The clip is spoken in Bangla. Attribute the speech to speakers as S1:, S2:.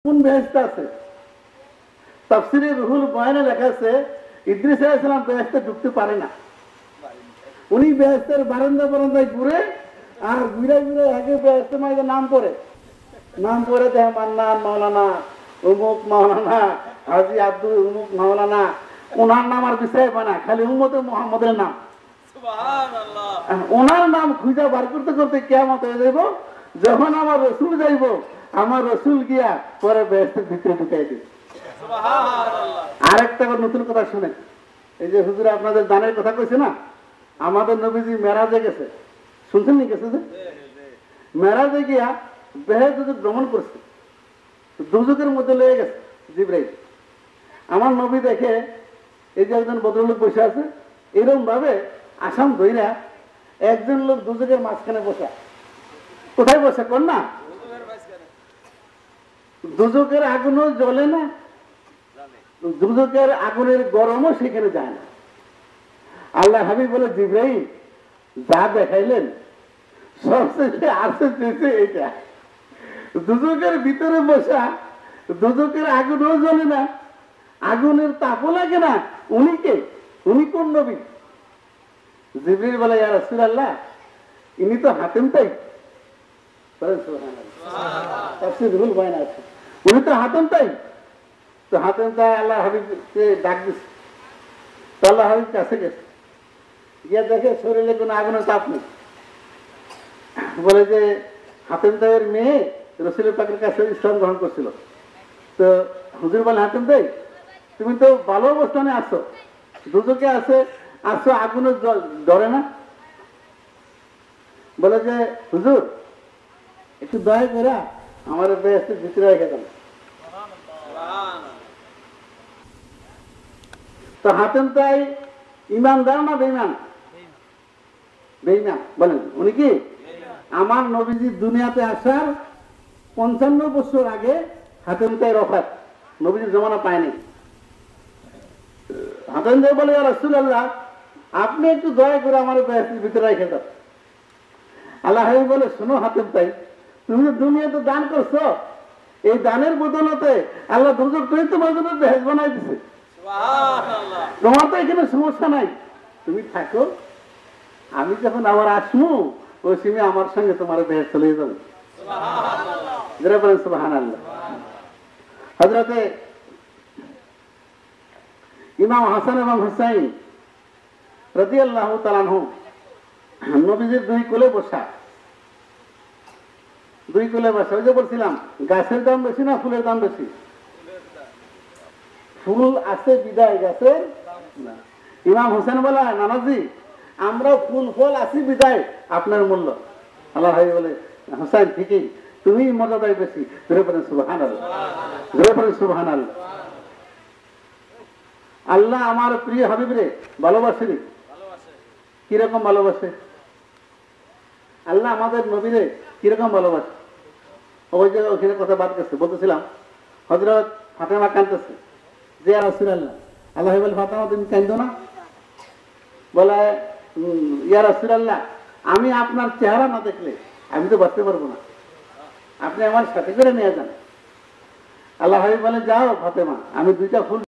S1: কোন বেহেশতে আছে? তাফসীরে রুহুল বয়ানে লেখা আছে ইদ্রিস আলাইহিস সালাম বেহেশতে ঢুকতে পারে না। উনি বেহেশতের বারান্দায় ঘুরে আর ঘুরে ঘুরে আগে বেহেশতের মধ্যে নাম পড়ে দেয় মান্নান মাওলানা, অমুক মাওলানা, হাজী আব্দুল অমুক মাওলানা। ওনার নাম আর বিষয় পায় না, খালি উম্মতে মুহাম্মদের নাম। সুবহানাল্লাহ। ওনার নাম খুঁজে বার করতে করতে কিয়ামত হয়ে যাইব। যখন আমার রসুল যাইব, আমার রসুল গিয়া পরে বেহেশতের ভিতরে ঢুকাই দিবে। আরেকটা নতুন কথা শুনেন। এই যে হুজুর আপনাদের দানের কথা কইছে না, আমাদের নবীজি মেরাজে গেছে, শুনছেন নি? গেছে যে মেরাজে গিয়া বেহেশত ভ্রমণ করছে, দুজকের মধ্যে লেগে গেছে জিবরাইল। আমার নবী দেখে এই যে একজন ভদ্রলোক বসে আছে, এরকম ভাবে আসাম ধইরা একজন লোক দুজকের মাঝখানে বসে। কোথায় বসে কোন না? দুজকের আগুনও জ্বলে না, দুজকের আগুনের গরমও সেখানে যায় না। আল্লাহ হাবিব বলে, জিবরাইল যা দেখাইলেন সবচেয়ে আশ্চর্য এটা। দুজকের ভিতরে বসা, দুজকের আগুনও জ্বলে না, আগুনের তাপও লাগে না। উনি কে? উনি কোন নবী? জিবরাইল বলে, ইয়া রাসূলুল্লাহ, ইনি তো হাতেম তাই। তাফসীর রুহুল বয়ান আছে, উনি তো হাতেম তাই। তো হাতেম তাই আল্লাহ হাবিবকে ডাক দিচ্ছে। তো আল্লাহ হাবিব কাছে গেছে, গিয়ে দেখে শরীরে কোনো আগুনের তাপ নেই। বলে যে হাতেম তাইয়ের মেয়ে রাসূলের পাকের কাছে ইসলাম গ্রহণ করছিল। তো হুজুর বলে, হাতেম তাই তুমি তো ভালো অবস্থানে আছো, দুজকে আসো, আগুনের ডরে না? বলে যে হুজুর একটু দয়া করে আমার বেহেশতের ভিতরে রেখে দেন। তো হাতেম তাই ইমানদার না বেঈমান? বেঈমান। বলেন উনি কি? আমার নবীজি দুনিয়াতে আসার 55 বছর আগে হাতেম তাই ওফাত, নবীজির জমানা পায়নি। হাতেম তাই বলে, ইয়া রাসূলুল্লাহ, আপনি একটু দয়া করে আমার বেহেশতের ভিতরে রেখে দেন। আল্লাহ হাবিব বলে, শোনো হাতেম তাই, তুমি তো দুনিয়াতে দান করছো, এই দানের বদলতে আল্লাহ দুজক করে তোমার জন্য বেহেশত বানাই দিছে। তোমার তো এখানে সমস্যা নাই, তুমি থাকো, আমি যখন আবার আসমু ওই সময় আমার সঙ্গে তোমার বেহেশত চলে যাবে। যারা বলেন সুবহানাল্লাহ। হযরতে ইমাম হাসান এবং হুসাইন রাদিয়াল্লাহু তাআলা আনহু নবীজির দুই কোলে বসা। ওই যে বলছিলাম, গাছের দাম বেশি না ফুলের দাম বেশি? ফুল আছে বিদায়, গাছের না। ইমাম হোসেন বলে, নানাজি আমরা ফুল ফল আছি বিদায় আপনার মূল্য। আল্লাহ ভাই বলে, হোসেন ঠিকই, তুমি মর্যাদায় বেশি। ধরে পড়েন সুবহানাল্লাহ, ধরে পড়েন সুবহানাল্লাহ। আল্লাহ আমার প্রিয় হাবিবরে ভালোবাসে। কিরকম ভালোবাসে? আল্লাহ আমাদের নবীরে কিরকম ভালোবাসে? ওই যে ওখানে কথা বাদ গেছে, বলতেছিলাম হযরত ফাতেমা কাঁদতেছে যে ইয়া রাসূলুল্লাহ, আল্লাহ বলে, ফাতেমা তুমি কাঁদো না? বলে, ইয়া রাসূলুল্লাহ, আমি আপনার চেহারা না দেখলে আমি তো বাঁচতে পারবো না, আপনি আমার সাথে করে নিয়ে যান। আল্লাহ বলে, যাও ফাতেমা, আমি দুইটা ফুল